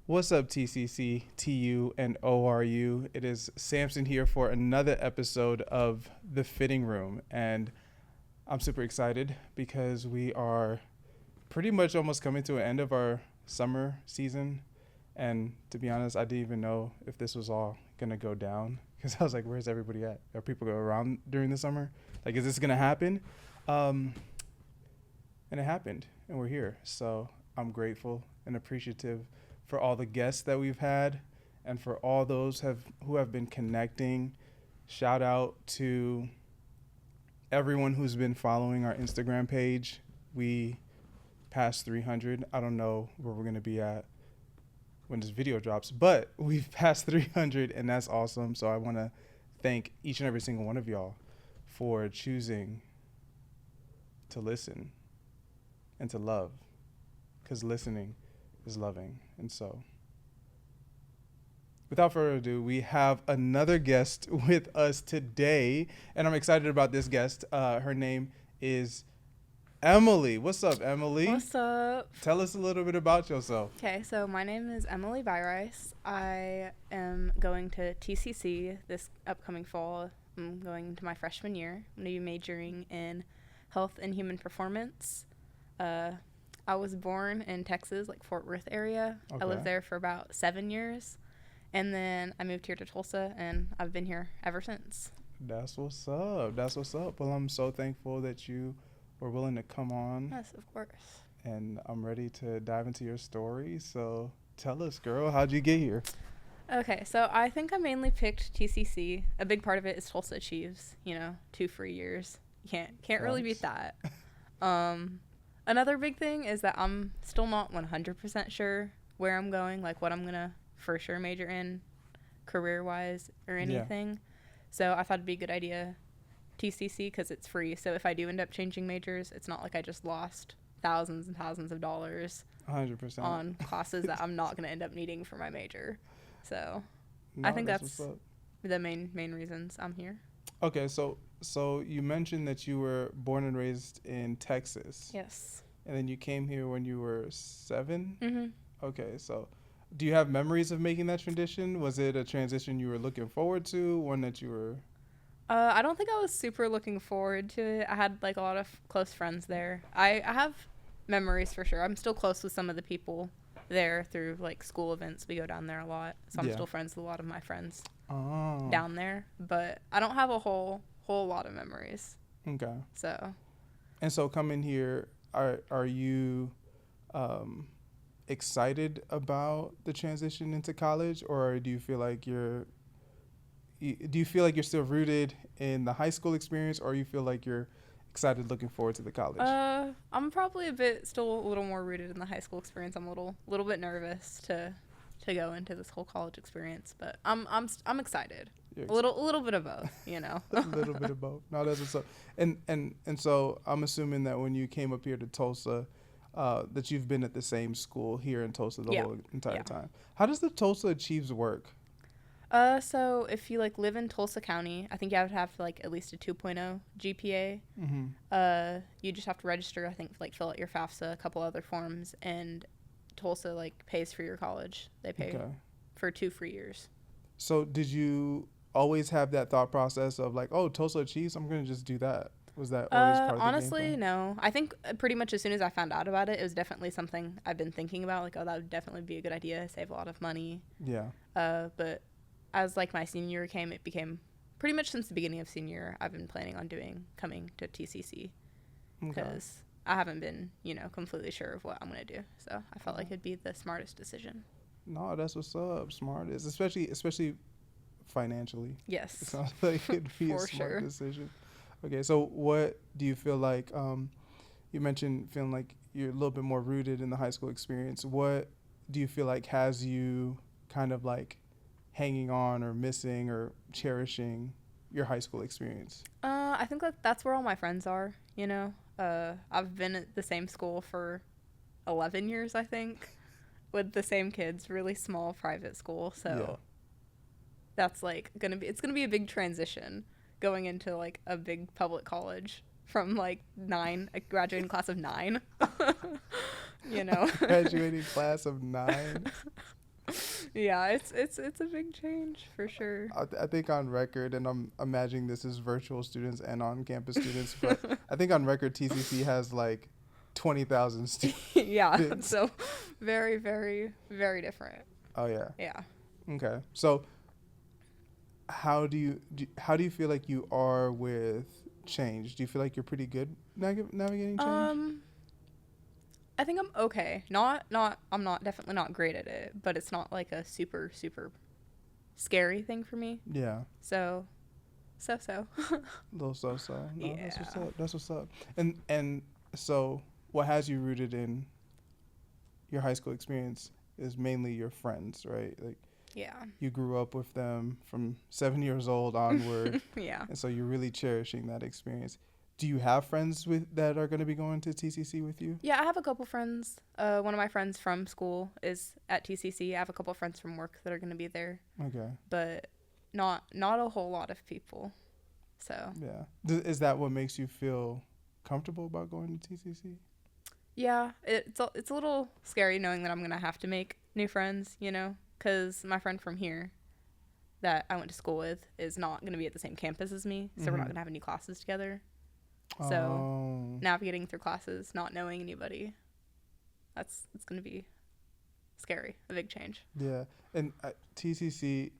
What's up, TCC, TU, and ORU? It is Samson here for another episode of The Fitting Room. And I'm super excited because we are pretty much almost coming to an end of our summer season. And to be honest, I didn't even know if this was all going to go down because I was like, where's everybody at? Are people going around during the summer? Like, is this going to happen? And it happened, and we're here. So I'm grateful and appreciative for all the guests that we've had and for all those who have been connecting. Shout out to everyone who's been following our Instagram page. We passed 300. I don't know where we're going to be at when this video drops, but we've passed 300, and that's awesome. So I want to thank each and every single one of y'all for choosing to listen and to love, because listening is loving. And so without further ado, we have another guest with us today, and I'm excited about this guest. Her name is Emily. What's up, Emily? What's up? Tell us a little bit about yourself. Okay, so my name is Emily Byrice. I am going to TCC this upcoming fall. I'm going into my freshman year. I'm going to be majoring in health and human performance. I was born in Texas, like Fort Worth area. Okay. I lived there for about 7 years. And then I moved here to Tulsa, and I've been here ever since. That's what's up. That's what's up. Well, I'm so thankful that you were willing to come on. Yes, of course. And I'm ready to dive into your story. So tell us, girl, how'd you get here? Okay, so I think I mainly picked TCC. A big part of it is Tulsa Achieves, 2 free years. You can't really beat that. Another big thing is that I'm still not 100% sure where I'm going, like what I'm going to for sure major in career-wise or anything. Yeah. So I thought it'd be a good idea TCC because it's free. So if I do end up changing majors, it's not like I just lost thousands and thousands of dollars 100% on classes that I'm not going to end up needing for my major. So I think that's the main reasons I'm here. Okay, so you mentioned that you were born and raised in Texas. Yes. And then you came here when you were 7? Mm-hmm. Okay, so do you have memories of making that transition? Was it a transition you were looking forward to, one that you were... I don't think I was super looking forward to it. I had, like, a lot of close friends there. I have memories for sure. I'm still close with some of the people there through, like, school events. We go down there a lot. So I'm still friends with a lot of my friends down there. But I don't have a whole lot of memories. Okay. So. And so coming here, are you excited about the transition into college, or do you feel like you're still rooted in the high school experience, or you feel like you're excited looking forward to the college? I'm probably still a little more rooted in the high school experience. I'm a little bit nervous to go into this whole college experience, but I'm excited. A little bit of both, A little bit of both. No, that's what's up. And so I'm assuming that when you came up here to Tulsa, that you've been at the same school here in Tulsa the whole entire time. How does the Tulsa Achieves work? So if you live in Tulsa County, I think you have to have at least a 2.0 GPA. Mm-hmm. You just have to register. I think fill out your FAFSA, a couple other forms, and Tulsa pays for your college. They pay for 2 free years. So did you always have that thought process of Tulsa Achieves, I'm gonna just do that? Was that always part of the honestly, game plan? No. I think pretty much as soon as I found out about it, it was definitely something I've been thinking about. that would definitely be a good idea. Save a lot of money. Yeah. But as my senior year came, it became pretty much since the beginning of senior year, I've been planning on coming to TCC because I haven't been, completely sure of what I'm going to do. So I felt like it'd be the smartest decision. No, that's what's up. Smartest, especially financially. Yes. It sounds like it'd be a smart decision. Okay, so what do you feel like, you mentioned feeling like you're a little bit more rooted in the high school experience. What do you feel like has you kind of hanging on or missing or cherishing your high school experience? I think that's where all my friends are, I've been at the same school for 11 years, I think, with the same kids, really small private school. So that's it's going to be a big transition going into a big public college from a graduating class of 9. Graduating class of 9. Yeah, it's a big change for sure. I think on record, and I'm imagining this is virtual students and on campus students, but I think on record TCC has like 20,000 Yeah, students. so very, very, very different. Oh yeah. Yeah. Okay. So how do you feel like you are with change? Do you feel like you're pretty good navigating change? I think I'm okay. I'm not definitely not great at it, but it's not like a super super scary thing for me. Yeah. So, so. Little so. No, that's what's Yeah. up. That's what's up. And so what has you rooted in your high school experience is mainly your friends, right? Like Yeah. you grew up with them from 7 years old onward, Yeah. and so you're really cherishing that experience. Do you have friends with that are going to be going to TCC with you? Yeah, I have a couple friends. One of my friends from school is at TCC. I have a couple friends from work that are going to be there, Okay. but not a whole lot of people. So, Yeah. Is that what makes you feel comfortable about going to TCC? yeah, it's a little scary knowing that I'm going to have to make new friends, you know, cuz my friend from here that I went to school with is not going to be at the same campus as me, so we're not Mhm. going to have any classes together. So, Oh. navigating through classes, not knowing anybody, it's going to be scary, a big change. Yeah. And TCC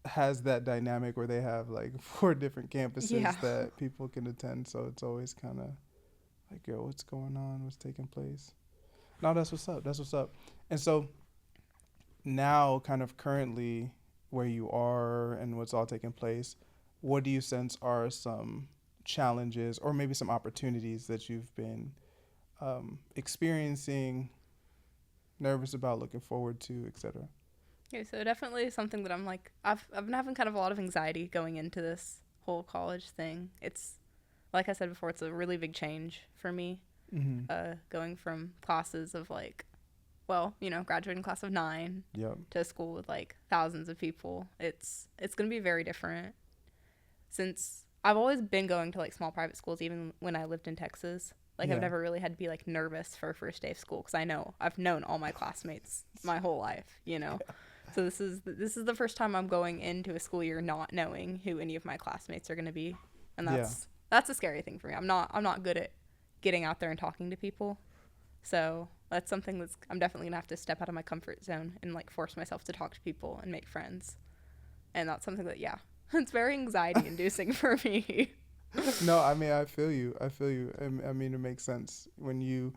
has that dynamic where they have like 4 different campuses Yeah. that people can attend. So it's always kind of like, yo, what's going on? What's taking place? No, that's what's up. That's what's up. And so now, kind of currently, where you are and what's all taking place, what do you sense are some challenges or maybe some opportunities that you've been experiencing, nervous about, looking forward to, etc.? Okay, so definitely something that I'm like I've been having kind of a lot of anxiety going into this whole college thing. It's like I said before, it's a really big change for me. Mm-hmm. Going from classes of like, well, you know, graduating class of 9 Yep. to a school with like thousands of people. It's gonna be very different. Since I've always been going to like small private schools, even when I lived in Texas. Like Yeah. I've never really had to be like nervous for first day of school because I've known all my classmates my whole life, you know. So this is the first time I'm going into a school year not knowing who any of my classmates are going to be, and that's a scary thing for me. I'm not good at getting out there and talking to people, so that's something that's I'm definitely gonna have to step out of my comfort zone and like force myself to talk to people and make friends, and that's something that it's very anxiety inducing for me. No, I mean, I feel you. I feel you. I mean, it makes sense when you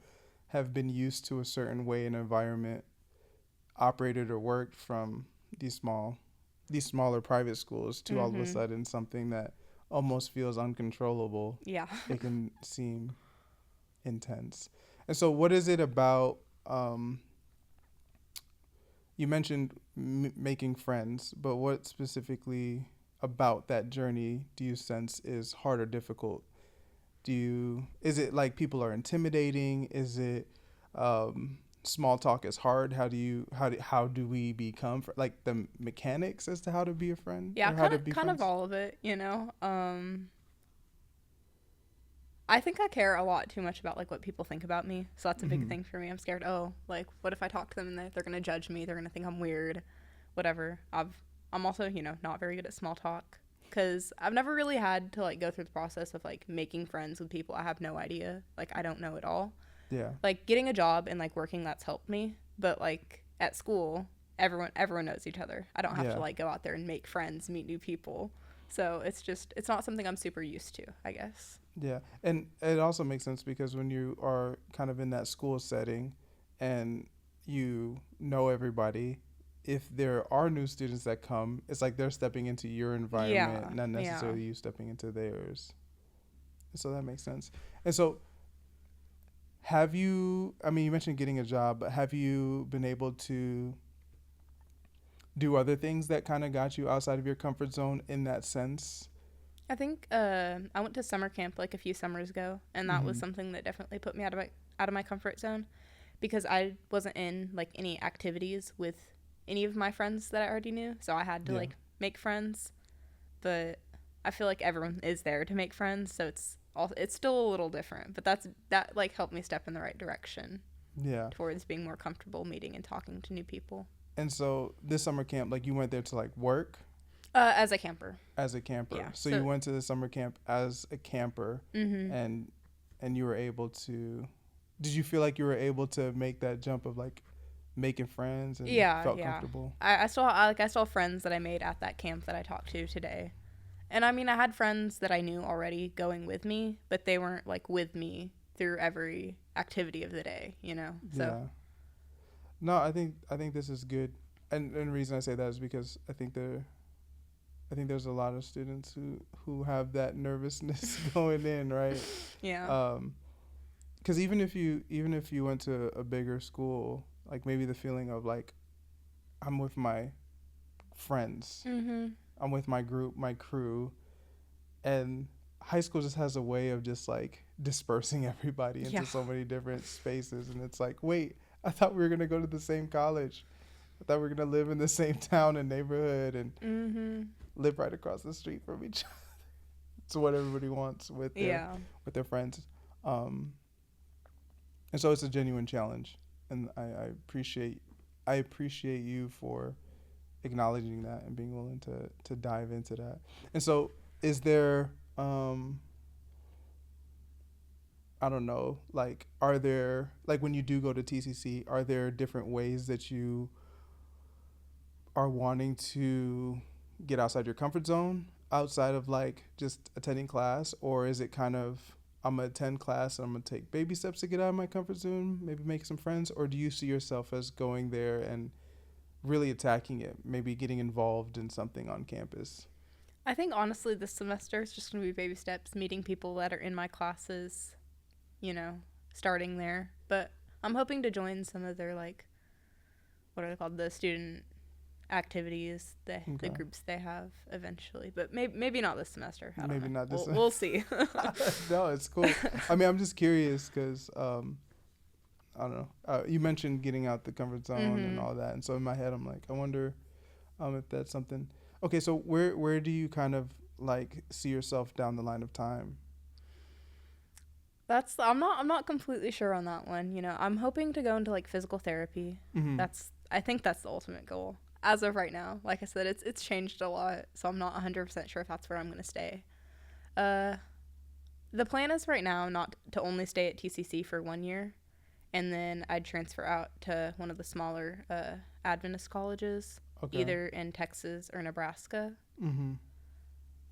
have been used to a certain way an environment operated or worked from these smaller private schools to all of a sudden something that almost feels uncontrollable. Yeah. It can seem intense. And so, what is it about? You mentioned making friends, but what specifically about that journey do you sense is hard or difficult? Is it like people are intimidating? Is it small talk is hard? How do we become like the mechanics as to how to be a friend? Yeah, or how to be kind of friends? all of it, you know. I think I care a lot too much about like what people think about me, so that's a big thing for me. I'm scared. Oh, like what if I talk to them and they're gonna judge me? They're gonna think I'm weird, whatever. I'm also not very good at small talk because I've never really had to like go through the process of like making friends with people I have no idea. Like I don't know at all. Yeah. Like getting a job and like working, that's helped me, but like at school, everyone knows each other. I don't have Yeah. to like go out there and make friends, meet new people. So it's not something I'm super used to, I guess. Yeah, and it also makes sense because when you are kind of in that school setting and you know everybody, if there are new students that come, it's like they're stepping into your environment, Yeah, not yeah. necessarily you stepping into theirs. So that makes sense. And so I mean, you mentioned getting a job, but have you been able to do other things that kind of got you outside of your comfort zone in that sense? I think I went to summer camp like a few summers ago, and that was something that definitely put me out of my comfort zone because I wasn't in like any activities with any of my friends that I already knew, so I had to Yeah. like make friends. But I feel like everyone is there to make friends, so it's still a little different. But that like helped me step in the right direction Yeah. towards being more comfortable meeting and talking to new people. And so this summer camp, like you went there to like work As a camper. as a camper. Yeah. So you went to the summer camp as a camper, Mm-hmm. and you were able to. Did you feel like you were able to make that jump of like making friends and Yeah, felt yeah. comfortable? I still have friends that I made at that camp that I talked to today. And I mean, I had friends that I knew already going with me, but they weren't like with me through every activity of the day, you know. So Yeah. No, I think this is good, and the reason I say that is because I think there's a lot of students who have that nervousness going in, right? yeah. Because even if you went to a bigger school, like maybe the feeling of like I'm with my friends, Mhm. I'm with my group, my crew, and high school just has a way of just like dispersing everybody Yeah. into so many different spaces, and it's like, wait, I thought we were gonna go to the same college. I thought we were gonna live in the same town and neighborhood and Mhm. live right across the street from each other. It's what everybody wants Yeah. with their friends. Um, and so it's a genuine challenge, and I appreciate you for acknowledging that and being willing to dive into that. And so, is there I don't know, like, are there, like, when you do go to TCC, are there different ways that you are wanting to get outside your comfort zone, outside of like just attending class, or is it kind of I'm gonna attend class and I'm gonna take baby steps to get out of my comfort zone, maybe make some friends, or do you see yourself as going there and really attacking it, maybe getting involved in something on campus? I think honestly this semester is just going to be baby steps, meeting people that are in my classes, you know, starting there. But I'm hoping to join some of their like what are they called? The student activities, the Okay. groups they have eventually. But maybe not this semester. I don't Maybe know. not this We'll see. No, it's cool. I mean, I'm just curious because I don't know. You mentioned getting out the comfort zone and Mhm. all that, and so in my head, I'm like, I wonder if that's something. Okay, so where do you kind of like see yourself down the line of time? I'm not completely sure on that one, you know. I'm hoping to go into like physical therapy. Mm-hmm. I think that's the ultimate goal. As of right now, like I said, it's changed a lot, so I'm not 100% sure if that's where I'm going to stay. Uh the plan is right now not to only stay at TCC for 1 year, and then I'd transfer out to one of the smaller Adventist colleges, Okay. either in Texas or Nebraska. Mm-hmm.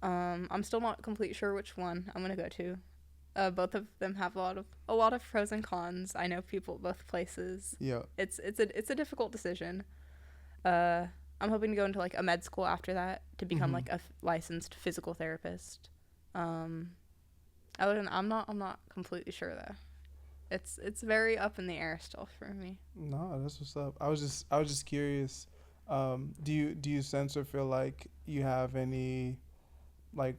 I'm still not completely sure which one I'm gonna go to. Both of them have a lot of pros and cons. I know people at both places. Yeah. It's a difficult decision. Uh, I'm hoping to go into like a med school after that to become Mm-hmm. like a licensed physical therapist. Um, Other than I'm not completely sure though. It's very up in the air still for me. No, that's what's up. I was just curious. Do you sense or feel like you have any, like,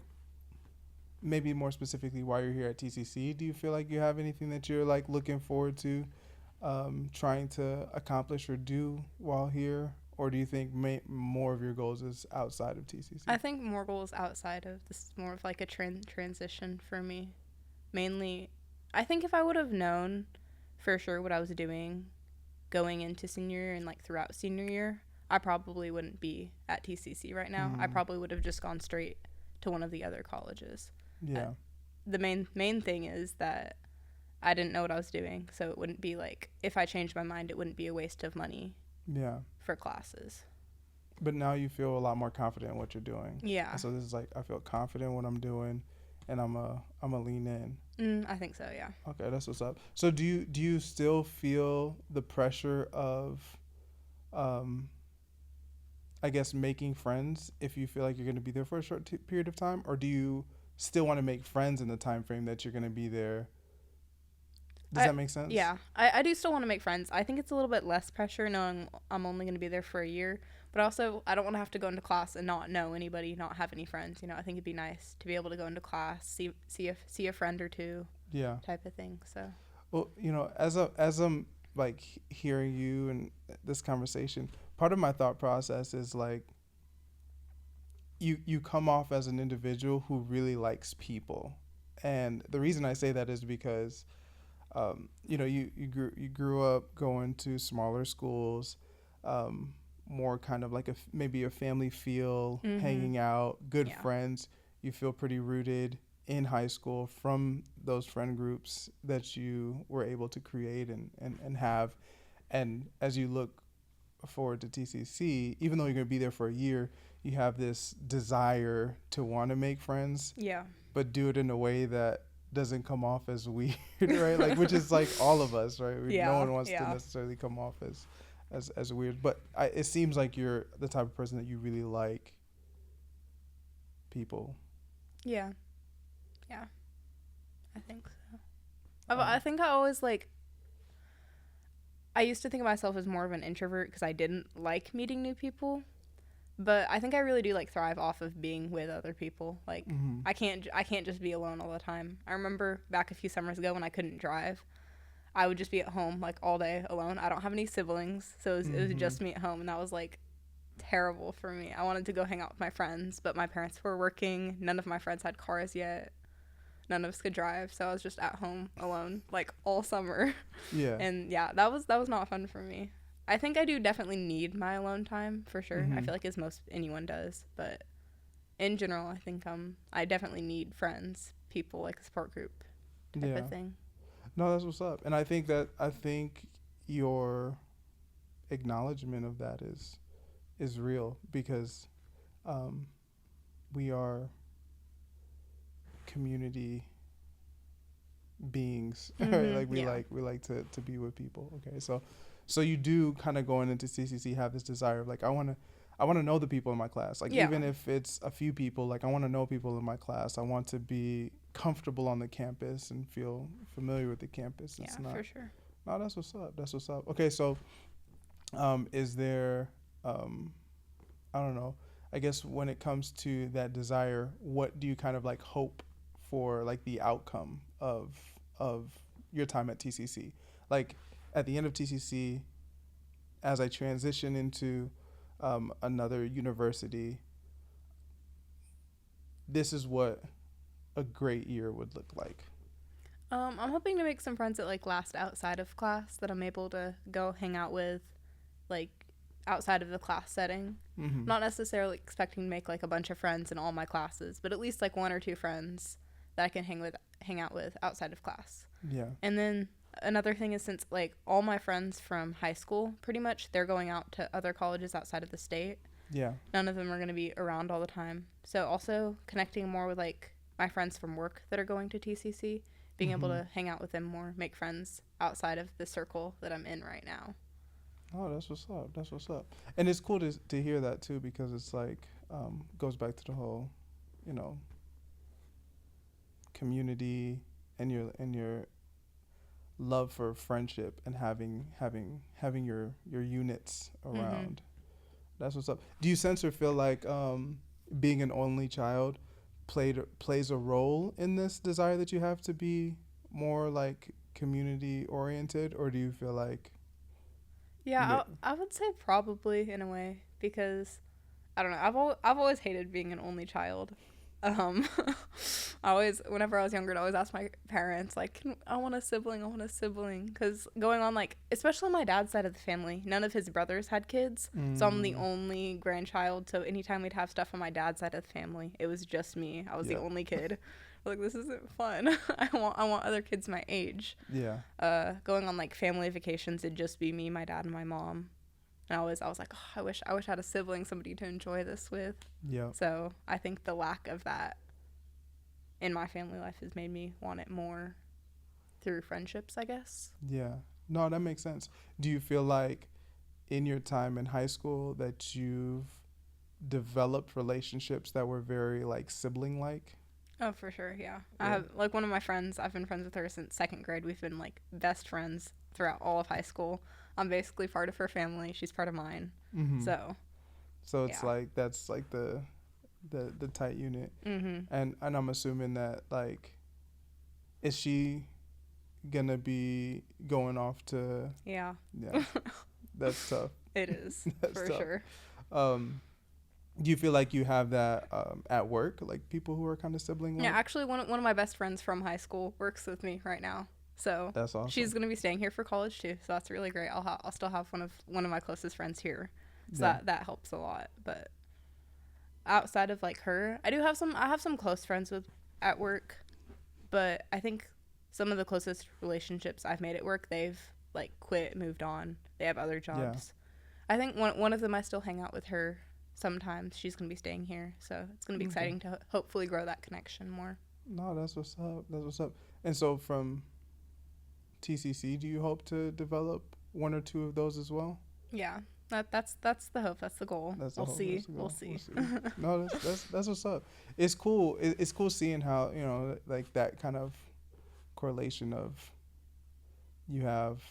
maybe more specifically while you're here at TCC? Do you feel like you have anything that you're like looking forward to, trying to accomplish or do while here, or do you think more of your goals is outside of TCC? I think more goals outside of this is more of like a transition for me. Mainly, I think if I would have known for sure what I was doing going into senior year and like throughout senior year, I probably wouldn't be at TCC right now. I Mm, probably would have just gone straight to one of the other colleges. Uh, yeah. the main thing is that I didn't know what I was doing, so it wouldn't be like if I changed my mind, it wouldn't be a waste of money Yeah. for classes. But now you feel a lot more confident in what you're doing. Yeah, And so this is like I feel confident in what I'm doing, and I'm a lean in. I think so. Yeah. Okay, that's what's up. So do you still feel the pressure of, um, I guess, making friends if you feel like you're going to be there for a short period of time, or do you still want to make friends in the time frame that you're going to be there? Does I that make sense? Yeah, I do still want to make friends. I think it's a little bit less pressure knowing I'm only going to be there for a year, but also I don't want to have to go into class and not know anybody, not have any friends. You know, I think it'd be nice to be able to go into class, see a friend or two, Yeah. type of thing. So Well, as I'm like hearing you and this conversation, part of my thought process is like you come off as an individual who really likes people, and the reason I say that is because you grew up going to smaller schools, um, more kind of like maybe a family feel, Mm-hmm. hanging out, good Yeah. friends. You feel pretty rooted in high school from those friend groups that you were able to create and have. And as you look forward to TCC, even though you're going to be there for a year, you have this desire to want to make friends, Yeah. but do it in a way that doesn't come off as weird, right? Like, which is like all of us, right? No Yeah. one wants to Yeah. necessarily come off as weird, but it seems like you're the type of person that you really like people. Yeah. Yeah. I think so. Um, I think I always like. I used to think of myself as more of an introvert because I didn't like meeting new people. But I think I really do like thrive off of being with other people. Like mhm. I can't just be alone all the time. I remember back a few summers ago when I couldn't drive, I would just be at home like all day alone. I don't have any siblings, so it was just me at home, and that was like terrible for me. I wanted to go hang out with my friends, but my parents were working. None of my friends had cars yet. None of us could drive, so I was just at home alone like all summer. Yeah. And yeah, that was not fun for me. I think I do definitely need my alone time for sure. I Mhm. feel like as most anyone does, but in general, I think I definitely need friends, people like a support group type Yeah. of thing. No, that's what's up. And I think your acknowledgement of that is real because um, we are community beings, right? Mhm, Like yeah. we like to be with people. Okay, so you do kind of going into CCC have this desire of like I want to know the people in my class. Like Yeah. even if it's a few people, like I want to know people in my class. I want to be comfortable on the campus and feel familiar with the campus. Yeah, It's not. for sure. No, that's what's up. That's what's up. Okay, so is there I don't know. I guess when it comes to that desire, what do you kind of like hope for like the outcome of your time at TCC? Like at the end of TCC, as I transition into another university, this is what a great year would look like. I'm hoping to make some friends that like last outside of class that I'm able to go hang out with, like outside of the class setting. Mm-hmm. Not necessarily expecting to make like a bunch of friends in all my classes, but at least like one or two friends that I can hang out with outside of class. Yeah. And then another thing is since like all my friends from high school, pretty much they're going out to other colleges outside of the state. Yeah. None of them are going to be around all the time. So also connecting more with like my friends from work that are going to TCC, being able to hang out with them more, make friends outside of the circle that I'm in right now. Oh, that's what's up. That's what's up. And it's cool to hear that too because it's like goes back to the whole, you know, community and your love for friendship and having your units around. That's what's up. Do you sense or feel like being an only child plays a role in this desire that you have to be more like community oriented, or do you feel like Yeah, I would say probably in a way because I don't know. I've always hated being an only child. Whenever I was younger, I'd always ask my parents, like, I want a sibling. Because going on, like, especially on my dad's side of the family, none of his brothers had kids. So I'm the only grandchild. So anytime we'd have stuff on my dad's side of the family, it was just me. I was the only kid. Like, this isn't fun. I want other kids my age. Yeah. Going on, like, family vacations, it'd just be me, my dad, and my mom. And I was like, oh, I wish I had a sibling, somebody to enjoy this with. Yeah. So I think the lack of that in my family life has made me want it more through friendships, I guess. Yeah. No, that makes sense. Do you feel like in your time in high school that you've developed relationships that were very like sibling like? Oh, for sure, yeah. I have like one of my friends, I've been friends with her since second grade. We've been like best friends throughout all of high school. I'm basically part of her family. She's part of mine. So it's like that's like the tight unit. And I'm assuming that like is she gonna be going off to yeah. That's tough. It is. That's for tough. sure. Do you feel like you have that at work, like people who are kind of sibling like? Yeah, actually one of my best friends from high school works with me right now. So that's awesome. she's gonna be staying here for college too. So that's really great. I'll still have one of my closest friends here. So that helps a lot. But outside of like her, I have some close friends with at work, but I think some of the closest relationships I've made at work, they've like quit, moved on. They have other jobs. I think one of them, I still hang out with her sometimes. She's going to be staying here. So it's going to be exciting to hopefully grow that connection more. No, that's what's up. That's what's up. And so from TCC, do you hope to develop one or two of those as well? Yeah. That's the hope. That's the goal. We'll see. We'll see. No, that's what's up. It's cool. It's cool seeing how, you know, like that kind of correlation of you have.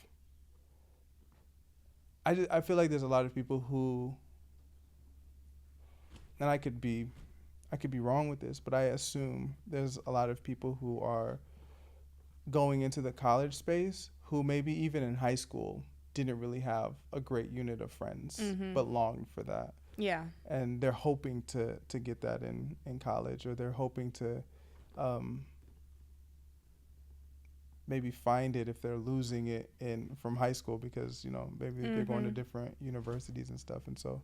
I feel like there's a lot of people who, and I could be wrong with this, but I assume there's a lot of people who are going into the college space who maybe even in high school didn't really have a great unit of friends, but longed for that. Yeah. And they're hoping to get that in college, or they're hoping to maybe find it if they're losing it from high school, because, you know, maybe they're going to different universities and stuff. And so,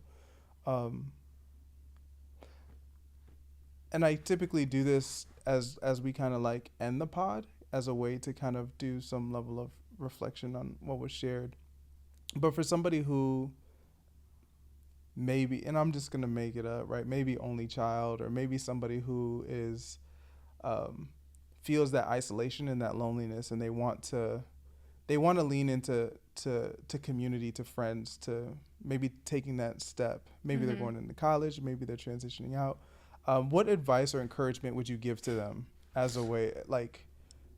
and I typically do this as we kind of like end the pod, as a way to kind of do some level of reflection on what was shared. But for somebody who maybe, and I'm just going to make it up, right? Maybe only child, or maybe somebody who is, feels that isolation and that loneliness, and they want to lean into community, to friends, to maybe taking that step. Maybe they're going into college, maybe they're transitioning out. What advice or encouragement would you give to them as a way, like,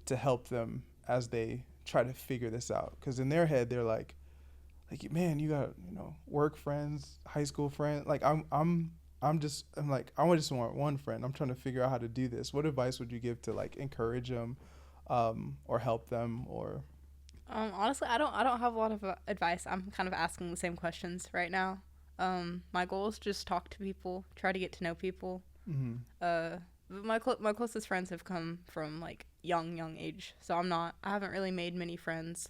to help them as they try to figure this out? Because in their head, they're like, man, you got, you know, work friends, high school friends. Like, I'm like, I just want one friend. I'm trying to figure out how to do this. What advice would you give to, like, encourage them, or help them, or? Honestly, I don't have a lot of advice. I'm kind of asking the same questions right now. My goal is just talk to people, try to get to know people. My closest friends have come from like young age, so I haven't really made many friends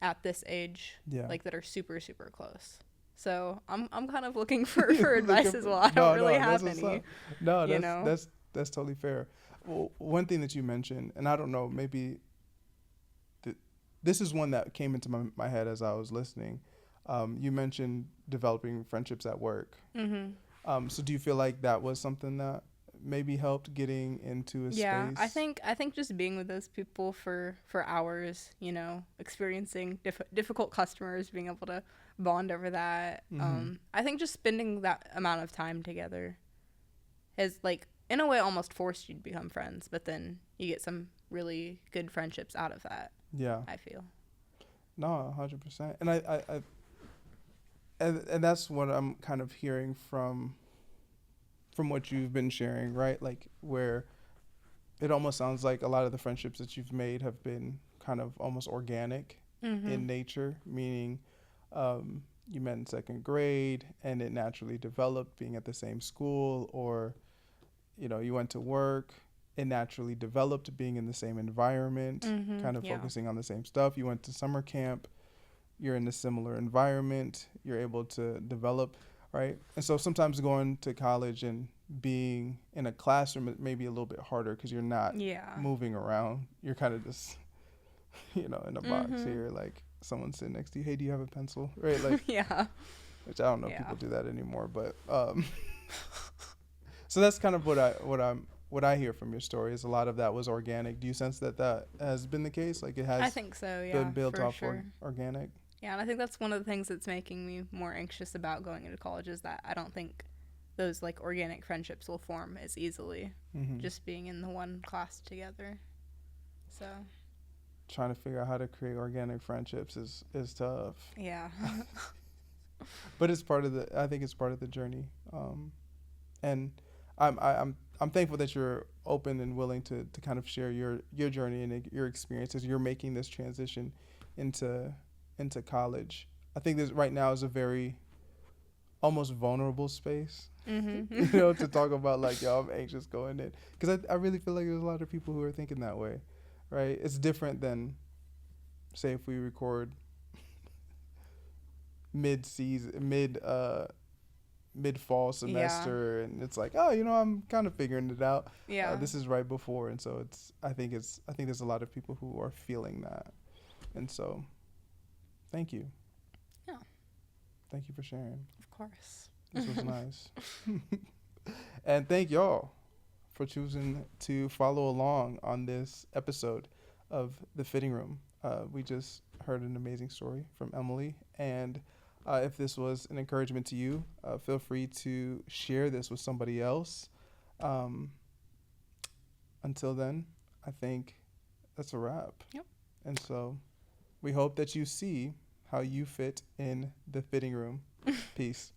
at this age, like, that are super super close. So I'm kind of looking for advice as well. I don't really have any. No, that's totally fair. Well, one thing that you mentioned, and I don't know, maybe this is one that came into my head as I was listening. You mentioned developing friendships at work. So do you feel like that was something that maybe helped getting into a space? Yeah, I think just being with those people for hours, you know, experiencing difficult customers, being able to bond over that. I think just spending that amount of time together has, like, in a way almost forced you to become friends, but then you get some really good friendships out of that. Yeah. I feel. No, 100%. And I and that's what I'm kind of hearing from what you've been sharing, right? Like, where it almost sounds like a lot of the friendships that you've made have been kind of almost organic in nature, meaning you met in second grade and it naturally developed being at the same school, or, you know, you went to work, it naturally developed being in the same environment, kind of focusing on the same stuff. You went to summer camp, you're in a similar environment, you're able to develop, right? And so sometimes going to college and being in a classroom may be a little bit harder because you're not moving around. You're kind of just, you know, in a box here, like someone sitting next to you. Hey, do you have a pencil? Right? Like, which I don't know if people do that anymore, but so that's kind of what I hear from your story is a lot of that was organic. Do you sense that has been the case? Like, it has. I think so. Yeah, been built off sure. Organic. Yeah, and I think that's one of the things that's making me more anxious about going into college is that I don't think those, like, organic friendships will form as easily just being in the one class together. So trying to figure out how to create organic friendships is tough. Yeah. But it's part of I think it's part of the journey. And I'm thankful that you're open and willing to kind of share your journey and your experiences. You're making this transition into college. I think this right now is a very almost vulnerable space, you know, to talk about, like, yo, I'm anxious going in. Because I really feel like there's a lot of people who are thinking that way, right? It's different than, say, if we record mid fall semester, and it's like, oh, I'm kind of figuring it out. Yeah. This is right before, and so I think there's a lot of people who are feeling that, and so thank you. Yeah. Thank you for sharing. Of course. This was nice. And thank y'all for choosing to follow along on this episode of The Fitting Room. We just heard an amazing story from Emily, and if this was an encouragement to you, feel free to share this with somebody else. Until then, I think that's a wrap. Yep. And so we hope that you see how you fit in the fitting room. Peace.